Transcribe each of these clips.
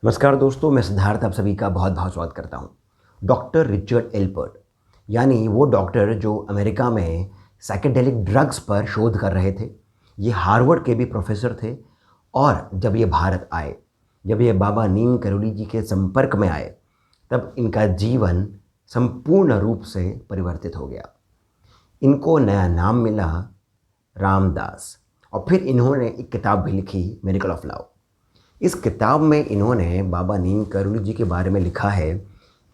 नमस्कार दोस्तों, मैं सिद्धार्थ आप सभी का बहुत बहुत स्वागत करता हूँ। डॉक्टर रिचर्ड एल्पर्ट यानी वो डॉक्टर जो अमेरिका में साइकेडेलिक ड्रग्स पर शोध कर रहे थे। ये हार्वर्ड के भी प्रोफेसर थे और जब ये भारत आए, जब ये बाबा नीम करोली जी के संपर्क में आए, तब इनका जीवन संपूर्ण रूप से परिवर्तित हो गया। इनको नया नाम मिला, रामदास। और फिर इन्होंने एक किताब भी लिखी, मेरेकल ऑफ लव। इस किताब में इन्होंने बाबा नीम करोली जी के बारे में लिखा है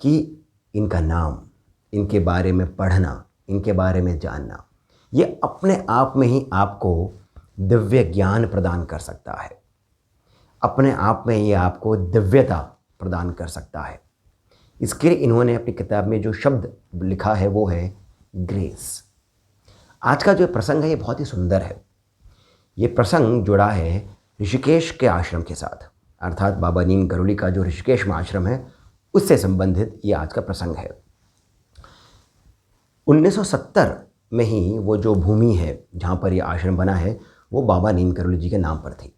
कि इनका नाम, इनके बारे में पढ़ना, इनके बारे में जानना, ये अपने आप में ही आपको दिव्य ज्ञान प्रदान कर सकता है। अपने आप में ये आपको दिव्यता प्रदान कर सकता है। इसके लिए इन्होंने अपनी किताब में जो शब्द लिखा है वो है ग्रेस। आज का जो प्रसंग है ये बहुत ही सुंदर है। ये प्रसंग जुड़ा है ऋषिकेश के आश्रम के साथ, अर्थात बाबा नीम करोली का जो ऋषिकेश में आश्रम है उससे संबंधित ये आज का प्रसंग है। 1970 में ही वो जो भूमि है जहाँ पर ये आश्रम बना है वो बाबा नीम करोली जी के नाम पर थी।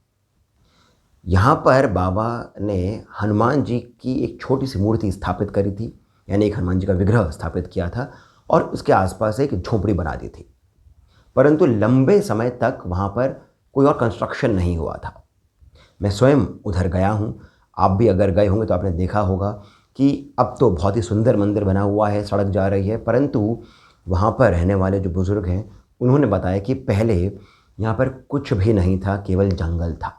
यहाँ पर बाबा ने हनुमान जी की एक छोटी सी मूर्ति स्थापित करी थी, यानी एक हनुमान जी का विग्रह स्थापित किया था और उसके आसपास एक झोपड़ी बना दी थी। परंतु लंबे समय तक वहाँ पर कोई और कंस्ट्रक्शन नहीं हुआ था। मैं स्वयं उधर गया हूँ, आप भी अगर गए होंगे तो आपने देखा होगा कि अब तो बहुत ही सुंदर मंदिर बना हुआ है, सड़क जा रही है, परंतु वहाँ पर रहने वाले जो बुज़ुर्ग हैं उन्होंने बताया कि पहले यहाँ पर कुछ भी नहीं था, केवल जंगल था।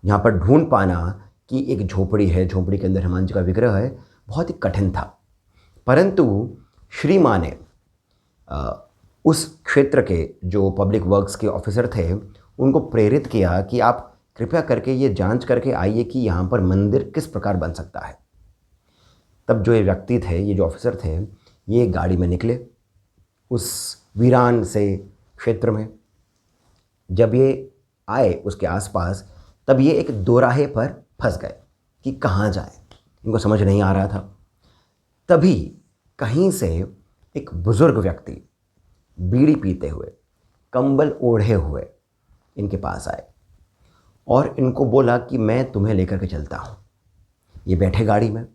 यहाँ पर ढूंढ पाना कि एक झोपड़ी है, झोपड़ी के अंदर हनुमान जी का विग्रह है, बहुत ही कठिन था। परंतु श्री माँ ने उस क्षेत्र के जो पब्लिक वर्क्स के ऑफिसर थे उनको प्रेरित किया कि आप कृपया करके ये जांच करके आइए कि यहाँ पर मंदिर किस प्रकार बन सकता है। तब जो ये व्यक्ति थे, ये जो ऑफिसर थे, ये गाड़ी में निकले उस वीरान से क्षेत्र में। जब ये आए उसके आसपास, तब ये एक दोराहे पर फंस गए कि कहाँ जाए, इनको समझ नहीं आ रहा था। तभी कहीं से एक बुज़ुर्ग व्यक्ति बीड़ी पीते हुए, कंबल ओढ़े हुए इनके पास आए और इनको बोला कि मैं तुम्हें लेकर के चलता हूँ। ये बैठे गाड़ी में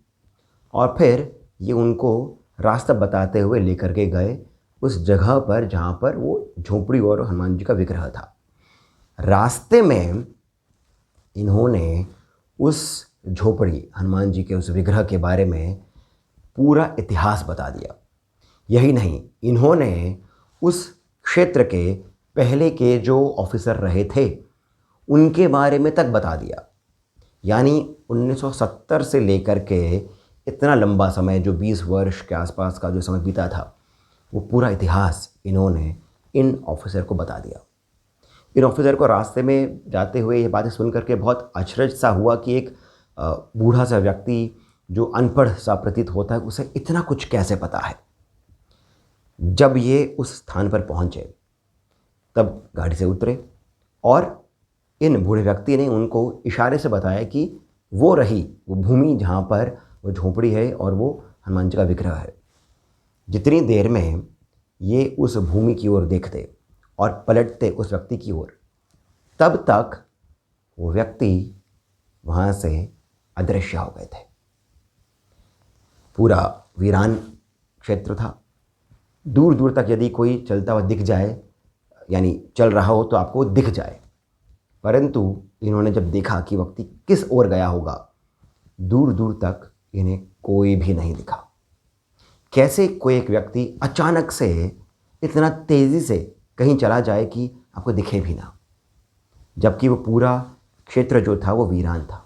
और फिर ये उनको रास्ता बताते हुए लेकर के गए उस जगह पर जहाँ पर वो झोपड़ी और हनुमान जी का विग्रह था। रास्ते में इन्होंने उस झोपड़ी, हनुमान जी के उस विग्रह के बारे में पूरा इतिहास बता दिया। यही नहीं, इन्होंने उस क्षेत्र के पहले के जो ऑफिसर रहे थे उनके बारे में तक बता दिया। यानी 1970 से लेकर के इतना लंबा समय, जो 20 वर्ष के आसपास का जो समय बीता था, वो पूरा इतिहास इन्होंने इन ऑफिसर को बता दिया। इन ऑफिसर को रास्ते में जाते हुए ये बातें सुन करके बहुत अचरज सा हुआ कि एक बूढ़ा सा व्यक्ति जो अनपढ़ सा प्रतीत होता है उसे इतना कुछ कैसे पता है। जब ये उस स्थान पर पहुँचे तब गाड़ी से उतरे और इन बूढ़े व्यक्ति ने उनको इशारे से बताया कि वो रही वो भूमि जहाँ पर वो झोपड़ी है और वो हनुमान जी का विग्रह है। जितनी देर में ये उस भूमि की ओर देखते और पलटते उस व्यक्ति की ओर, तब तक वो व्यक्ति वहाँ से अदृश्य हो गए थे। पूरा वीरान क्षेत्र था। दूर दूर तक यदि कोई चलता हुआ दिख जाए, यानी चल रहा हो तो आपको दिख जाए, परंतु इन्होंने जब देखा कि व्यक्ति किस ओर गया होगा, दूर दूर तक इन्हें कोई भी नहीं दिखा। कैसे कोई एक व्यक्ति अचानक से इतना तेज़ी से कहीं चला जाए कि आपको दिखे भी ना, जबकि वो पूरा क्षेत्र जो था वो वीरान था।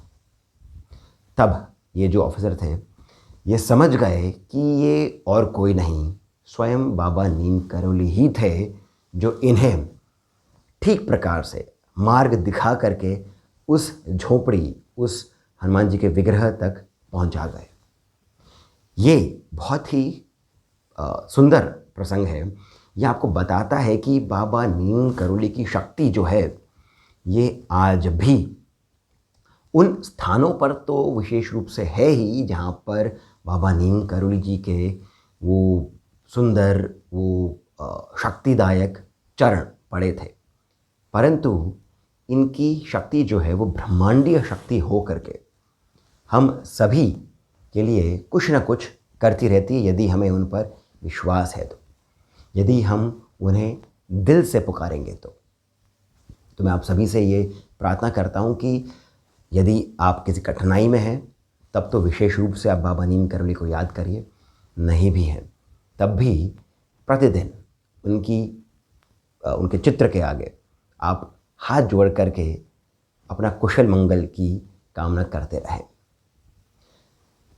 तब ये जो ऑफिसर थे ये समझ गए कि ये और कोई नहीं, स्वयं बाबा नीम करोली ही थे जो इन्हें ठीक प्रकार से मार्ग दिखा करके उस झोपड़ी, उस हनुमान जी के विग्रह तक पहुंचा गए। ये बहुत ही सुंदर प्रसंग है। यह आपको बताता है कि बाबा नीम करोली की शक्ति जो है ये आज भी उन स्थानों पर तो विशेष रूप से है ही जहाँ पर बाबा नीम करोली जी के वो सुंदर, वो शक्तिदायक चरण पड़े थे, परंतु इनकी शक्ति जो है वो ब्रह्मांडीय शक्ति हो करके हम सभी के लिए कुछ ना कुछ करती रहती है यदि हमें उन पर विश्वास है तो, यदि हम उन्हें दिल से पुकारेंगे तो मैं आप सभी से ये प्रार्थना करता हूँ कि यदि आप किसी कठिनाई में हैं तब तो विशेष रूप से आप बाबा नीम करौली को याद करिए, नहीं भी हैं तब भी प्रतिदिन उनके चित्र के आगे आप हाथ जोड़ करके अपना कुशल मंगल की कामना करते रहें।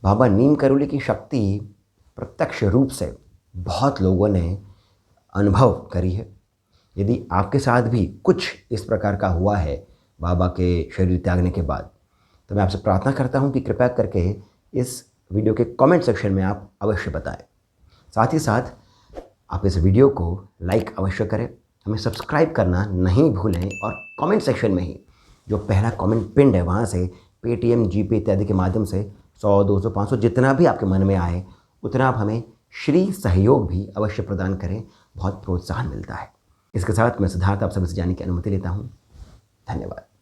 बाबा नीम करौली की शक्ति प्रत्यक्ष रूप से बहुत लोगों ने अनुभव करी है। यदि आपके साथ भी कुछ इस प्रकार का हुआ है बाबा के शरीर त्यागने के बाद, तो मैं आपसे प्रार्थना करता हूं कि कृपया करके इस वीडियो के कमेंट सेक्शन में आप अवश्य बताएं। साथ ही साथ आप इस वीडियो को लाइक अवश्य करें, हमें सब्सक्राइब करना नहीं भूलें और कमेंट सेक्शन में ही जो पहला कमेंट पिंड है वहाँ से पेटीएम, जीपे इत्यादि के माध्यम से 100, 200, 500 जितना भी आपके मन में आए उतना आप हमें श्री सहयोग भी अवश्य प्रदान करें, बहुत प्रोत्साहन मिलता है। इसके साथ मैं सिद्धार्थ आप सभी से जाने की अनुमति लेता हूँ। धन्यवाद।